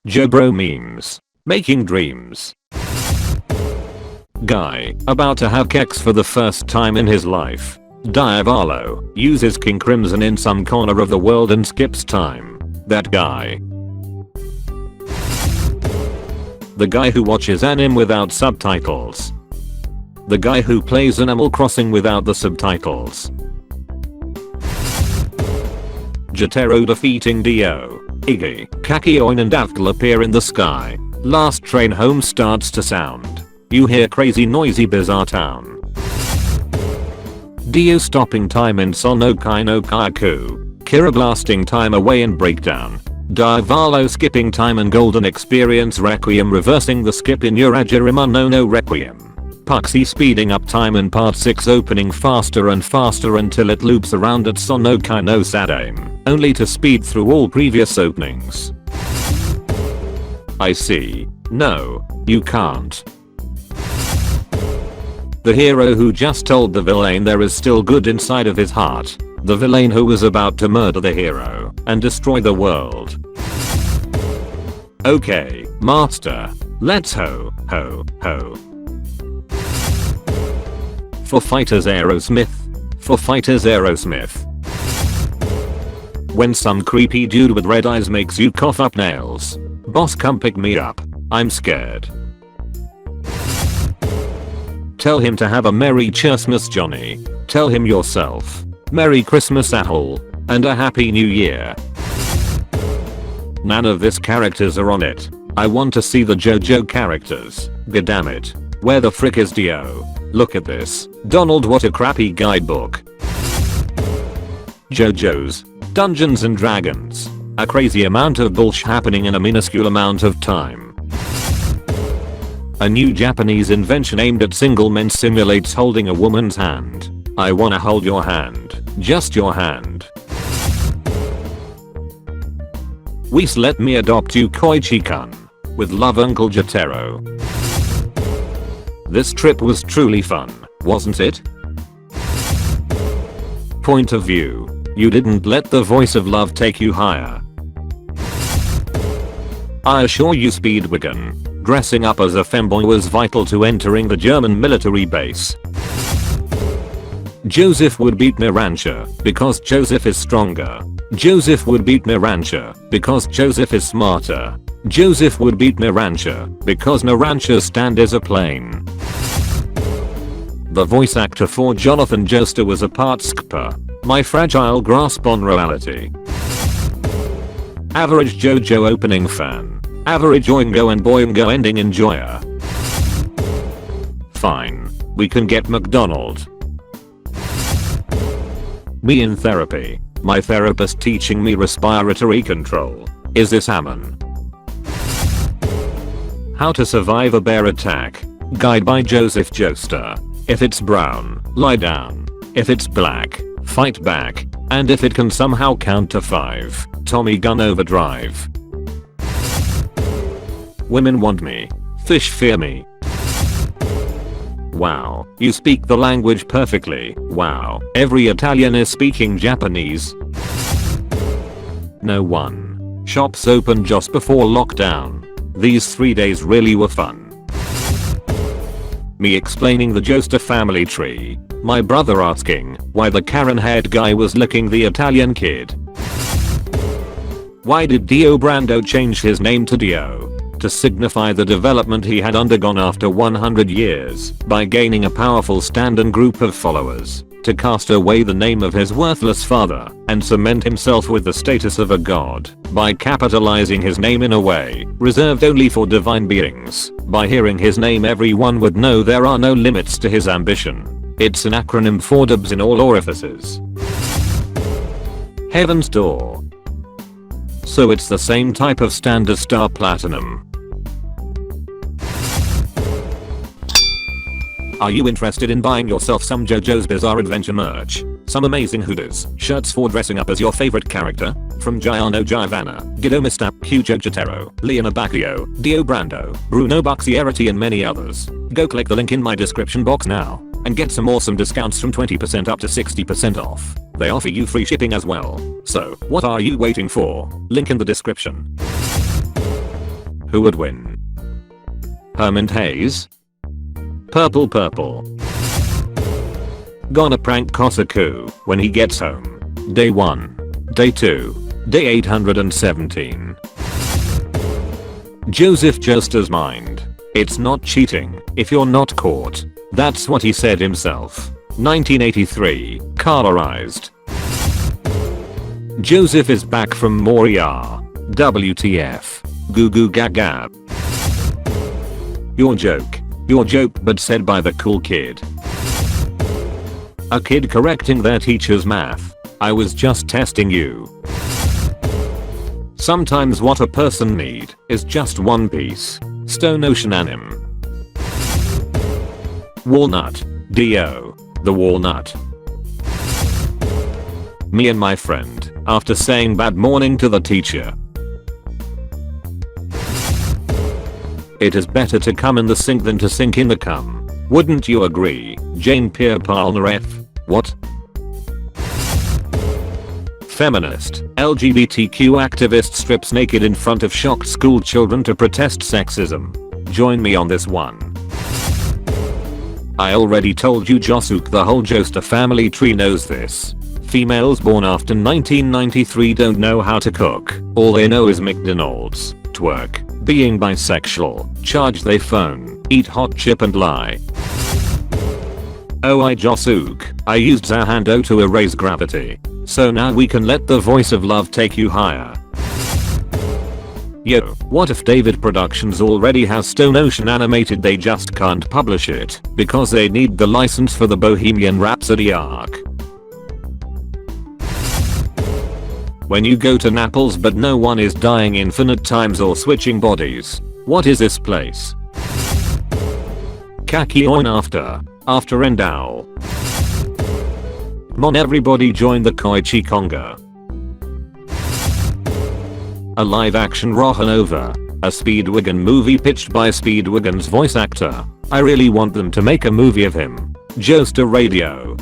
JoBro Memes. Making dreams. Guy, about to have keks for the first time in his life. Diavolo, uses King Crimson in some corner of the world and skips time. That guy. The guy who watches anime without subtitles. The guy who plays Animal Crossing without the subtitles. Jotaro defeating Dio, Iggy, Kakyoin and Avdol appear in the sky. Last train home starts to sound. You hear crazy noisy bizarre town. Dio stopping time in Sonokai no Kaku. Kira blasting time away in breakdown. Diavolo skipping time and golden experience Requiem reversing the skip in Urajirima no Requiem. Puxy speeding up time in part 6 opening faster and faster until it loops around at Sonokai no Sadame, only to speed through all previous openings. I see. No, you can't. The hero who just told the villain there is still good inside of his heart. The villain who was about to murder the hero and destroy the world. Okay, master. Let's ho. For fighters Aerosmith. For fighters Aerosmith. When some creepy dude with red eyes makes you cough up nails. Boss, come pick me up. I'm scared. Tell him to have a Merry Christmas, Johnny. Tell him yourself. Merry Christmas, Ahol. And a Happy New Year. None of these characters are on it. I want to see the JoJo characters. Goddammit. Where the frick is Dio? Look at this. Donald, what a crappy guidebook. JoJo's Dungeons and Dragons. A crazy amount of bullshit happening in a minuscule amount of time. A new Japanese invention aimed at single men simulates holding a woman's hand. I wanna hold your hand. Just your hand. Please let me adopt you, Koichi-kun. With love, Uncle Jotaro. This trip was truly fun, wasn't it? Point of view. You didn't let the voice of love take you higher. I assure you, Speedwagon, dressing up as a femboy was vital to entering the German military base. Joseph would beat Mirancha because Joseph is stronger. Joseph would beat Mirancha because Joseph is smarter. Joseph would beat Mirancha because Mirancha's stand is a plane. The voice actor for Jonathan Joestar was a part skipper. My fragile grasp on reality. Average JoJo opening fan. Average Oingo and Boingo ending enjoyer. Fine. We can get McDonald. Me in therapy. My therapist teaching me respiratory control. Is this Ammon? How to survive a bear attack. Guide by Joseph Joestar. If it's brown, lie down. If it's black, fight back. And if it can somehow count to 5, Tommy gun overdrive. Women want me. Fish fear me. Wow, you speak the language perfectly. Wow, every Italian is speaking Japanese. No one. Shops open just before lockdown. These 3 days really were fun. Me explaining the Joestar family tree. My brother asking why the Karen-haired guy was licking the Italian kid. Why did Dio Brando change his name to Dio? To signify the development he had undergone after 100 years by gaining a powerful stand and group of followers. To cast away the name of his worthless father and cement himself with the status of a god by capitalizing his name in a way reserved only for divine beings. By hearing his name, everyone would know there are no limits to his ambition. It's an acronym for dubs in all orifices. Heaven's Door. So it's the same type of stand as Star Platinum. Are you interested in buying yourself some JoJo's Bizarre Adventure merch? Some amazing hoodies, shirts for dressing up as your favorite character? From Giorno, Giovanna, Guido Mista, Kujo Jotaro, Leona Bacchio, Dio Brando, Bruno Buxierity and many others. Go click the link in my description box now and get some awesome discounts from 20% up to 60% off. They offer you free shipping as well. So, what are you waiting for? Link in the description. Who would win? Herman Hayes? Purple purple. Gonna prank Kosaku when he gets home. Day 1. Day 2. Day 817. Joseph Joestar's mind. It's not cheating if you're not caught. That's what he said himself. 1983. Colorized. Joseph is back from Moria. WTF. Goo goo gaga. Your joke but said by the cool kid. A kid correcting their teacher's math. I was just testing you. Sometimes what a person need is just one piece. Stone Ocean anim. Walnut. D.O. The walnut. Me and my friend, after saying bad morning to the teacher. It is better to come in the sink than to sink in the cum. Wouldn't you agree, Jane Pierre-Paul Ref? What? Feminist, LGBTQ activist strips naked in front of shocked school children to protest sexism. Join me on this one. I already told you Josuke, the whole Joestar family tree knows this. Females born after 1993 don't know how to cook. All they know is McDonald's, twerk, being bisexual, charge they phone, eat hot chip and lie. Oh Josuke, I used Zahando to erase gravity. So now we can let the voice of love take you higher. Yo, what if David Productions already has Stone Ocean animated, they just can't publish it because they need the license for the Bohemian Rhapsody arc. When you go to Naples but no one is dying infinite times or switching bodies. What is this place? Kakyoin after end owl. Mon everybody join the Koichi Conga. A live action Rohan over. A Speedwagon movie pitched by Speedwagon's voice actor. I really want them to make a movie of him. Joestar Radio.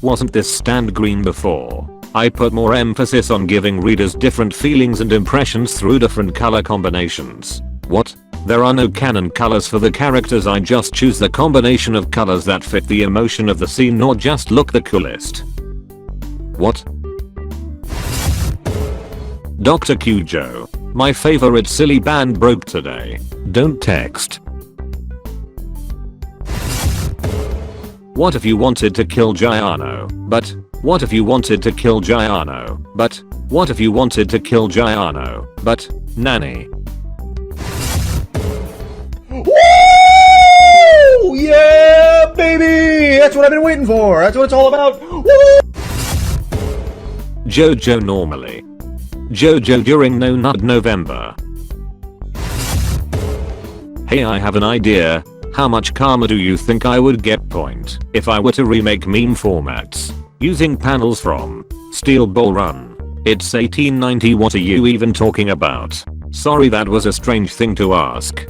Wasn't this stand green before? I put more emphasis on giving readers different feelings and impressions through different color combinations. What? There are no canon colors for the characters, I just choose the combination of colors that fit the emotion of the scene or just look the coolest. What? Dr. Kujo. My favorite silly band broke today. Don't text. What if you wanted to kill Giorno, but what if you wanted to kill Giorno, but what if you wanted to kill Giorno, but nanny. Woo! Yeah, baby! That's what I've been waiting for. That's what it's all about. Woo! JoJo normally. JoJo during No Nut November. Hey, I have an idea. How much karma do you think I would get point if I were to remake meme formats using panels from Steel Ball Run? It's 1890, what are you even talking about? Sorry, that was a strange thing to ask.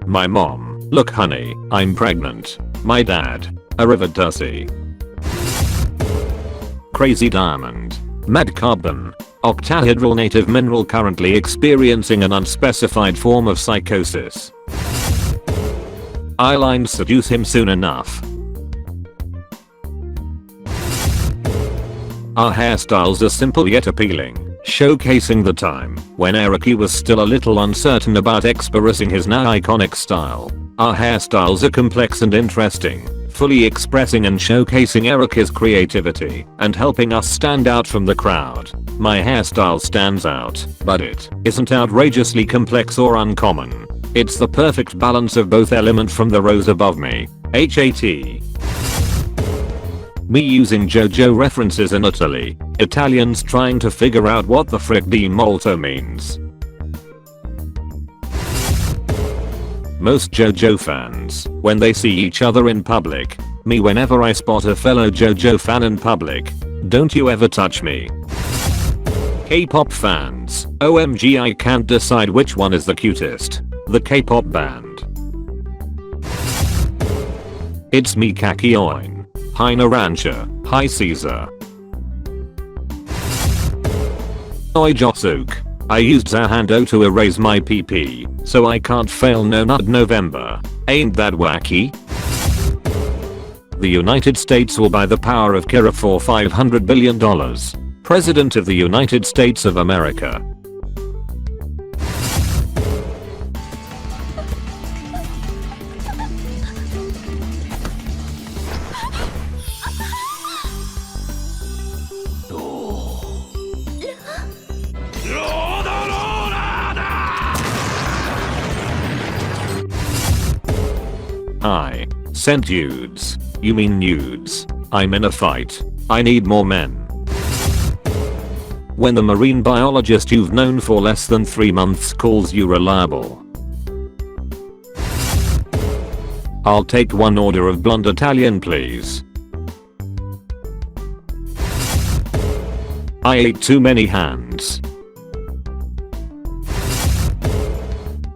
My mom, look honey, I'm pregnant. My dad, a river Dussie. Crazy diamond. Mad carbon. Octahedral native mineral currently experiencing an unspecified form of psychosis. Eyelines seduce him soon enough. Our hairstyles are simple yet appealing, showcasing the time when Eriki was still a little uncertain about expressing his now iconic style. Our hairstyles are complex and interesting, fully expressing and showcasing Erica's creativity and helping us stand out from the crowd. My hairstyle stands out, but it isn't outrageously complex or uncommon. It's the perfect balance of both element from the rows above me. HAT. Me using JoJo references in Italy. Italians trying to figure out what the frick di molto means. Most JoJo fans, when they see each other in public. Me whenever I spot a fellow JoJo fan in public. Don't you ever touch me. K-pop fans. OMG, I can't decide which one is the cutest. The K-pop band. It's me, Kakyoin. Hi Narancha. Hi Caesar. Oi Josuke. I used Zahando to erase my PP, so I can't fail no Nud November. Ain't that wacky? The United States will buy the power of Kira for $500 billion. President of the United States of America. I sent nudes. You mean nudes? I'm in a fight. I need more men. When the marine biologist you've known for less than 3 months calls you reliable. I'll take 1 order of blonde Italian please. I ate too many hands.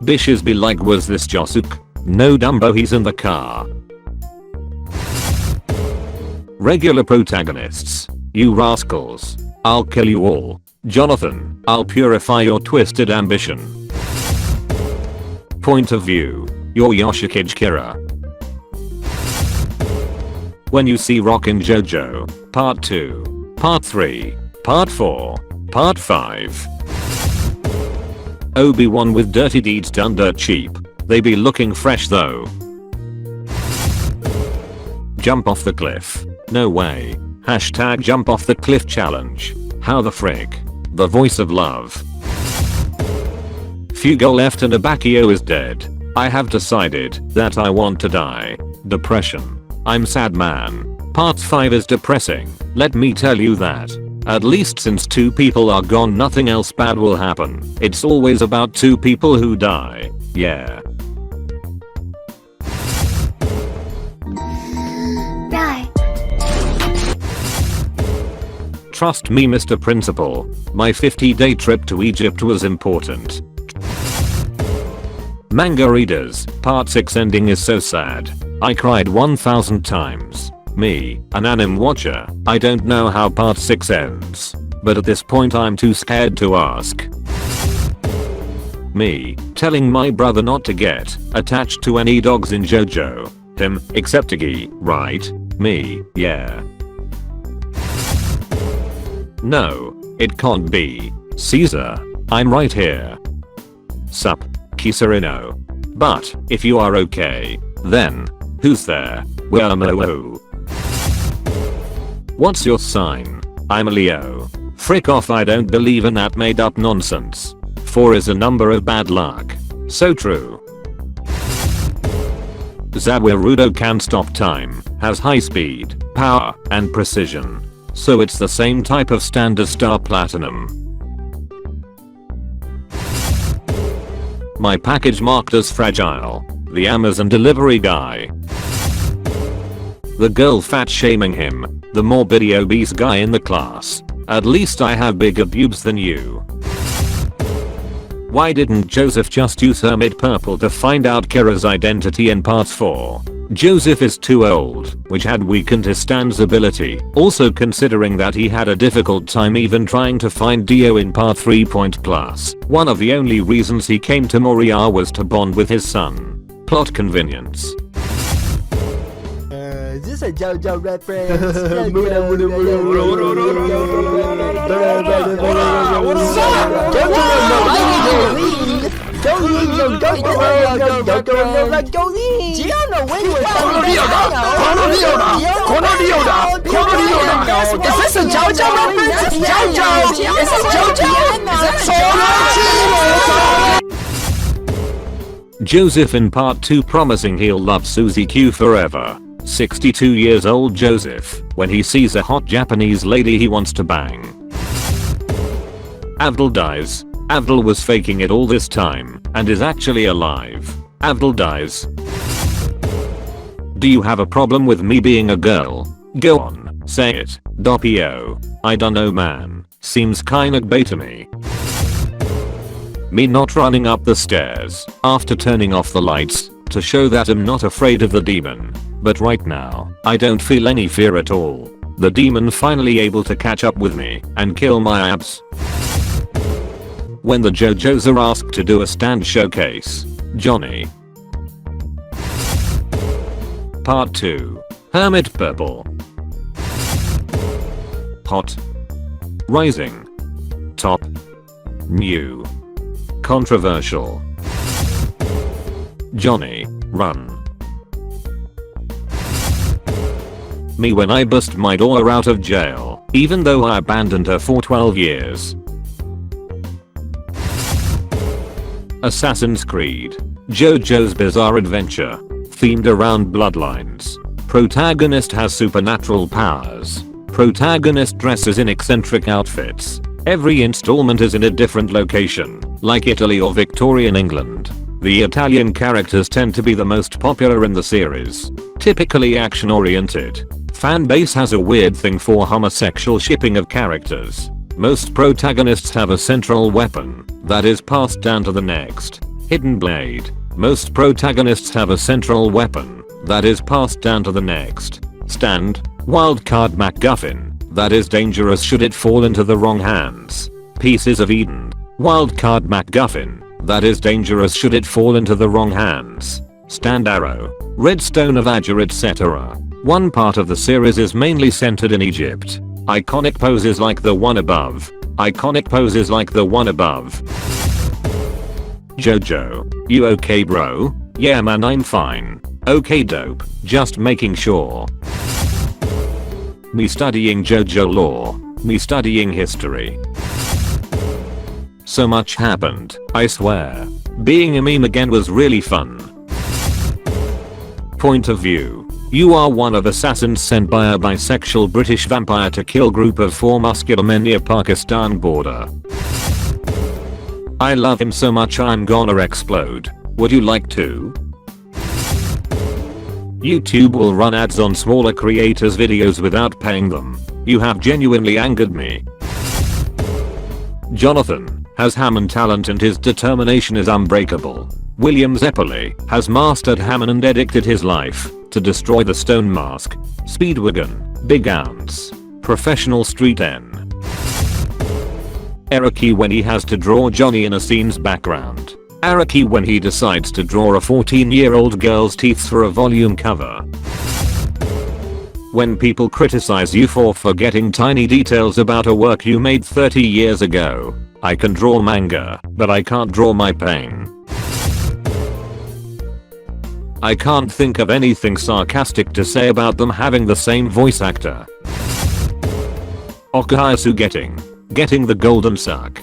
Bishes be like, was this Josuke? No Dumbo, he's in the car. Regular protagonists. You rascals. I'll kill you all. Jonathan, I'll purify your twisted ambition. Point of view. You're Yoshikage Kira. When you see Rockin' JoJo, Part 2, Part 3, Part 4, Part 5. Obi-Wan with dirty deeds done dirt cheap. They be looking fresh though. Jump off the cliff. No way. Hashtag jump off the cliff challenge. How the frick? The voice of love. Fugo left and Abakio is dead. I have decided that I want to die. Depression. I'm sad man. Part 5 is depressing. Let me tell you that. At least since 2 people are gone nothing else bad will happen. It's always about 2 people who die. Yeah. Trust me Mr. Principal, my 50-day trip to Egypt was important. Manga readers, part 6 ending is so sad. I cried 1000 times. Me, an anime watcher, I don't know how part 6 ends. But at this point I'm too scared to ask. Me, telling my brother not to get attached to any dogs in JoJo. Him, except Iggy, right? Me, yeah. No, it can't be. Caesar, I'm right here. Sup, Kisarino. But, if you are okay, then, who's there? Well, no. What's your sign? I'm a Leo. Frick off, I don't believe in that made up nonsense. 4 is a number of bad luck. So true. Zawarudo can stop time, has high speed, power, and precision. So it's the same type of standard star platinum. My package marked as fragile. The Amazon delivery guy. The girl fat shaming him. The morbidly obese guy in the class. At least I have bigger boobs than you. Why didn't Joseph just use Hermit Purple to find out Kira's identity in part 4? Joseph is too old, which had weakened his Stan's ability, also considering that he had a difficult time even trying to find Dio in part 3. Plus, one of the only reasons he came to Moria was to bond with his son. Plot convenience. Is this a JoJo reference? Joseph in part 2 promising he'll love Suzy Q forever. 62 years old Joseph, when he sees a hot Japanese lady he wants to bang. Avdol dies. Avdol was faking it all this time, and is actually alive. Avdol dies. Do you have a problem with me being a girl? Go on, say it. Doppio. I dunno man. Seems kinda gay to me. Me not running up the stairs after turning off the lights to show that I'm not afraid of the demon. But right now, I don't feel any fear at all. The demon finally able to catch up with me and kill my abs. When the JoJos are asked to do a stand showcase. Johnny. Part 2. Hermit Purple. Hot. Rising. Top. New. Controversial. Johnny, run. Me when I bust my daughter out of jail, even though I abandoned her for 12 years. Assassin's Creed. JoJo's Bizarre Adventure. Themed around bloodlines. Protagonist has supernatural powers. Protagonist dresses in eccentric outfits. Every installment is in a different location, like Italy or Victorian England. The Italian characters tend to be the most popular in the series. Typically action-oriented. Fanbase has a weird thing for homosexual shipping of characters. Most protagonists have a central weapon that is passed down to the next. Hidden blade. Most protagonists have a central weapon that is passed down to the next. Stand. Wildcard MacGuffin that is dangerous should it fall into the wrong hands. Pieces of Eden. Wildcard MacGuffin that is dangerous should it fall into the wrong hands. Stand arrow. Redstone of Ager, etc. One part of the series is mainly centered in Egypt. Iconic poses like the one above. Iconic poses like the one above. JoJo. You okay bro? Yeah man, I'm fine. Okay dope. Just making sure. Me studying JoJo lore. Me studying history. So much happened, I swear. Being a meme again was really fun. Point of view. You are one of assassins sent by a bisexual British vampire to kill group of 4 muscular men near Pakistan border. I love him so much I'm gonna explode. Would you like to? YouTube will run ads on smaller creators' videos without paying them. You have genuinely angered me. Jonathan has Hammond talent and his determination is unbreakable. William Zeppeli has mastered Hammond and dedicated his life to destroy the stone mask. Speedwagon, Big Ounce, Professional Street N. Eriki when he has to draw Johnny in a scene's background. Araki when he decides to draw a 14-year-old girl's teeth for a volume cover. When people criticize you for forgetting tiny details about a work you made 30 years ago. I can draw manga, but I can't draw my pain. I can't think of anything sarcastic to say about them having the same voice actor. Okayasu getting the golden suck.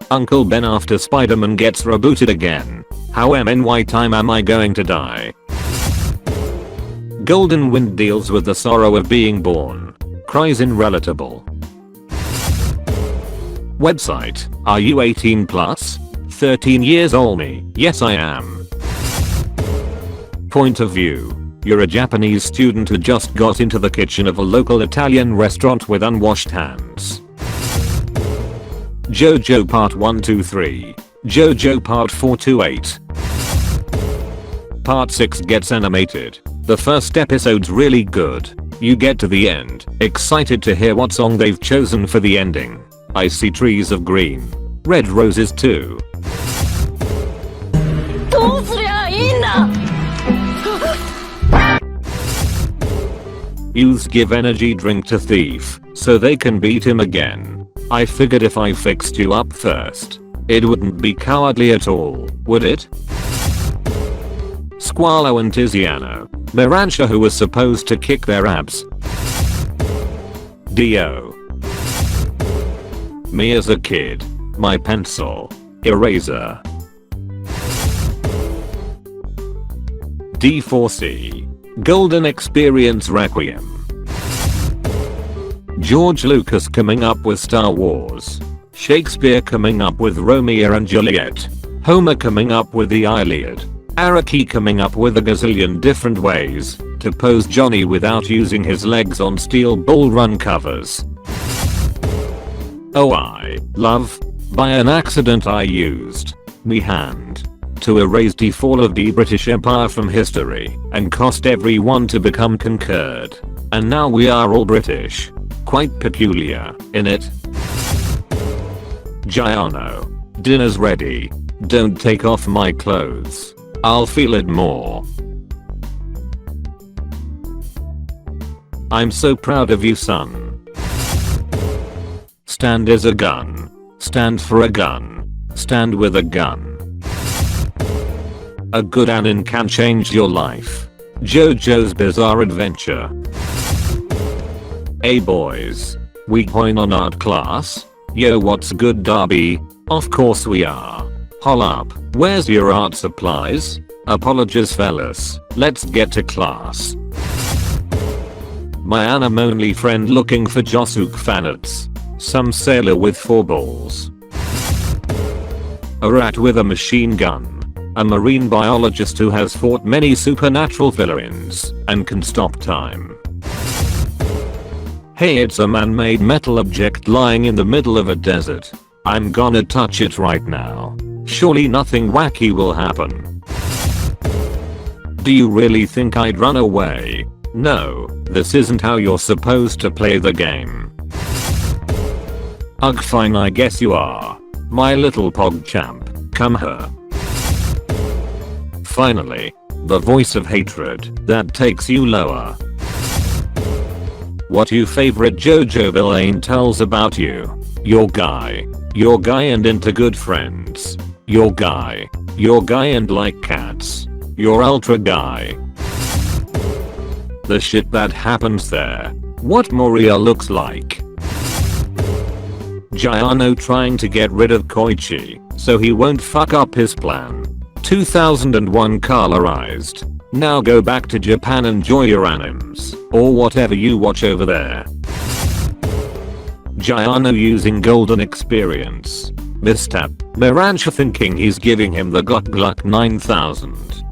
Uncle Ben after Spider-Man gets rebooted again. How MNY time am I going to die? Golden Wind deals with the sorrow of being born. Cries in Relatable. Website. Are you 18 plus? 13 years old me. Yes I am. Point of view. You're a Japanese student who just got into the kitchen of a local Italian restaurant with unwashed hands. JoJo Part 123. JoJo Part 428. Part 6 gets animated. The first episode's really good. You get to the end, excited to hear what song they've chosen for the ending. I see trees of green. Red roses too. Youths give energy drink to thief, so they can beat him again. I figured if I fixed you up first, it wouldn't be cowardly at all, would it? Squalo and Tiziano. Mirancha who was supposed to kick their abs. Dio. Me as a kid. My pencil. Eraser. D4C. Golden Experience Requiem. George Lucas coming up with Star Wars. Shakespeare coming up with Romeo and Juliet. Homer coming up with the Iliad. Araki coming up with a gazillion different ways to pose Johnny without using his legs on steel bull run covers. Oh I love. By an accident I used me hand to erase the fall of the British Empire from history and cost everyone to become concurred. And now we are all British. Quite peculiar, innit? Giorno. Dinner's ready. Don't take off my clothes. I'll feel it more. I'm so proud of you, son. Stand is a gun. Stand for a gun. Stand with a gun. A good anime can change your life. JoJo's Bizarre Adventure. Hey boys. We going on art class? Yo, what's good, Darby? Of course we are. Hol up, where's your art supplies? Apologies fellas, let's get to class. My anime only friend looking for jojokes fanarts. Some sailor with 4 balls. A rat with a machine gun. A marine biologist who has fought many supernatural villains and can stop time. Hey, it's a man-made metal object lying in the middle of a desert. I'm gonna touch it right now. Surely nothing wacky will happen. Do you really think I'd run away? No, this isn't how you're supposed to play the game. Ugh, fine, I guess you are. My little pog champ, come here. Finally, the voice of hatred that takes you lower. What your favorite JoJo villain tells about you. Your guy and into good friends. Your guy and like cats. Your ultra guy. The shit that happens there. What Moria looks like. Giorno trying to get rid of Koichi so he won't fuck up his plan. 2001 colorized. Now go back to Japan and enjoy your animes, or whatever you watch over there. Giorno using golden experience. Misstep. Mirancha thinking he's giving him the Gluck 9000.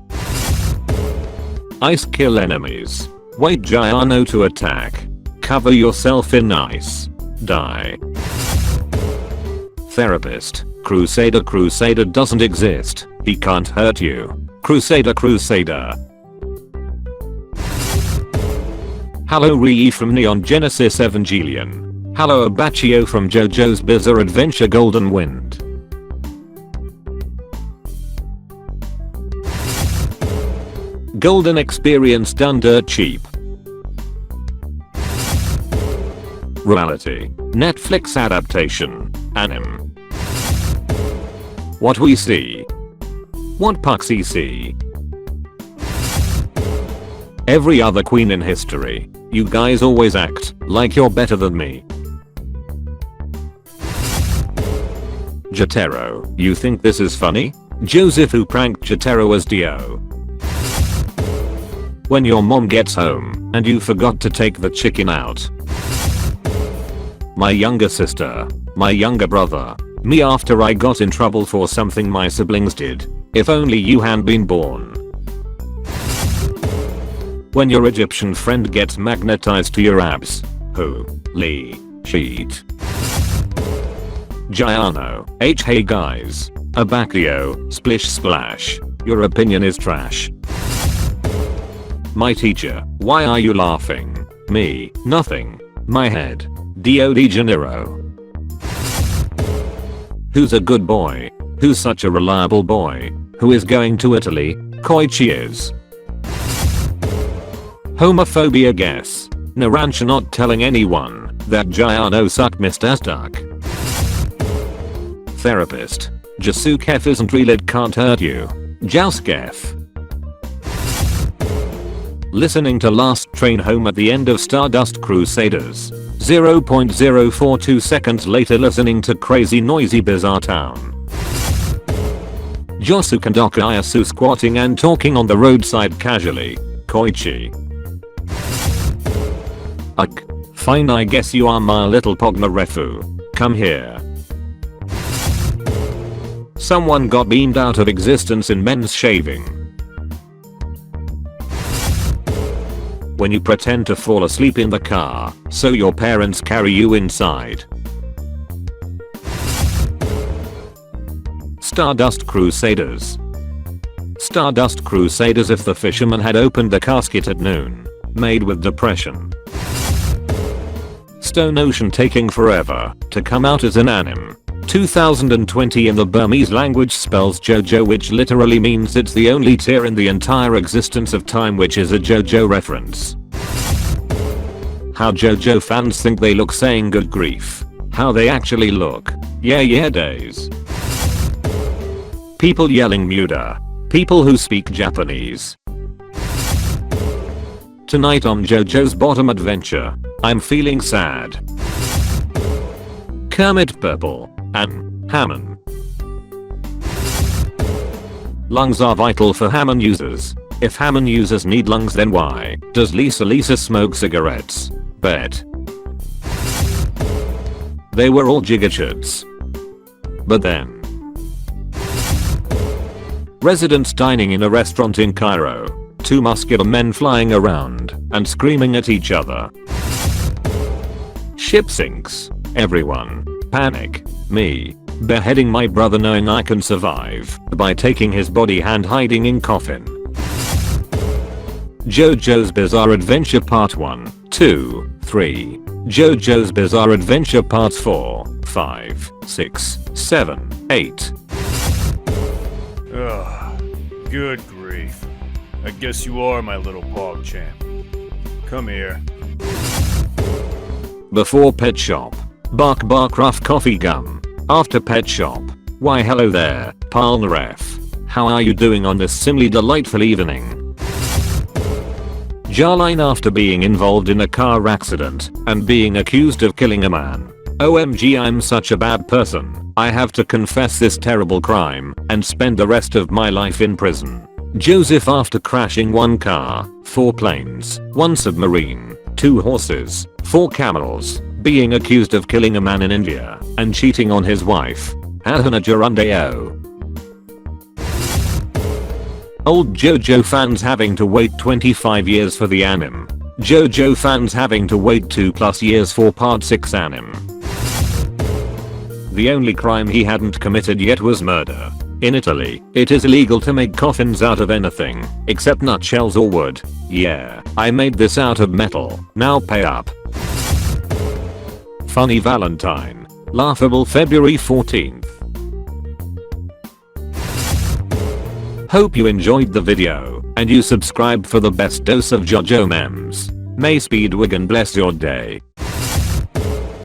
Ice kill enemies. Wait Giorno to attack. Cover yourself in ice. Die. Therapist. Crusader doesn't exist. He can't hurt you. Crusader. Hello Rii from Neon Genesis Evangelion. Hello Abachio from JoJo's Bizarre Adventure Golden Wind. Golden experience done dirt cheap. Reality. Netflix adaptation. Anime. What we see. What Puxy see. Every other queen in history. You guys always act like you're better than me. Jotaro. You think this is funny? Joseph who pranked Jotaro as Dio. When your mom gets home and you forgot to take the chicken out. My younger sister. My younger brother. Me after I got in trouble for something my siblings did. If only you hadn't been born. When your Egyptian friend gets magnetized to your abs. Holy shit. Giorno. Hey guys. Abacchio. Splish splash. Your opinion is trash. My teacher. Why are you laughing? Me. Nothing. My head. Dio de Janeiro. Who's a good boy? Who's such a reliable boy? Who is going to Italy? Koichi is. Homophobia guess. Narancha not telling anyone that Giorno sucked Mr. Stuck. Therapist. Jasukef isn't real, it can't hurt you. Jouskef. Listening to Last Train Home at the end of Stardust Crusaders. 0.042 seconds later listening to Crazy Noisy Bizarre Town. Josu Kandoka Ayasu squatting and talking on the roadside casually. Koichi. Ugh. Fine, I guess you are my little Pogma Refu. Come here. Someone got beamed out of existence in men's shaving. When you pretend to fall asleep in the car, so your parents carry you inside. Stardust Crusaders. Stardust Crusaders if the fisherman had opened the casket at noon. Made with depression. Stone Ocean taking forever to come out as an anime. 2020 in the Burmese language spells JoJo, which literally means it's the only tear in the entire existence of time, which is a JoJo reference. How JoJo fans think they look, saying good grief. How they actually look. Yeah days. People yelling muda. People who speak Japanese. Tonight on JoJo's Bottom Adventure, I'm feeling sad. Kermit Purple and Hammond. Lungs are vital for Hammond users. If Hammond users need lungs, then why does Lisa smoke cigarettes? Bet. They were all gigachutes. But then. Residents dining in a restaurant in Cairo. 2 muscular men flying around and screaming at each other. Ship sinks. Everyone. Panic. Me. Beheading my brother knowing I can survive by taking his body and hiding in coffin. JoJo's Bizarre Adventure Part 1, 2, 3. JoJo's Bizarre Adventure Parts 4, 5, 6, 7, 8. Ugh. Good grief. I guess you are my little pog champ. Come here. Before Pet Shop. Bark bark rough coffee gum. After Pet Shop. Why hello there, pal ref. How are you doing on this simly delightful evening? Jawline after being involved in a car accident and being accused of killing a man. OMG, I'm such a bad person. I have to confess this terrible crime and spend the rest of my life in prison. Joseph after crashing 1 car, 4 planes, 1 submarine, 2 horses, 4 camels, being accused of killing a man in India and cheating on his wife. Adhana Gerundeo. Old JoJo fans having to wait 25 years for the anime. JoJo fans having to wait 2+ years for part 6 anime. The only crime he hadn't committed yet was murder. In Italy, it is illegal to make coffins out of anything except nutshells or wood. Yeah, I made this out of metal. Now pay up. Funny Valentine. Laughable February 14th. Hope you enjoyed the video and you subscribe for the best dose of JoJo Memes. May Speedwagon bless your day.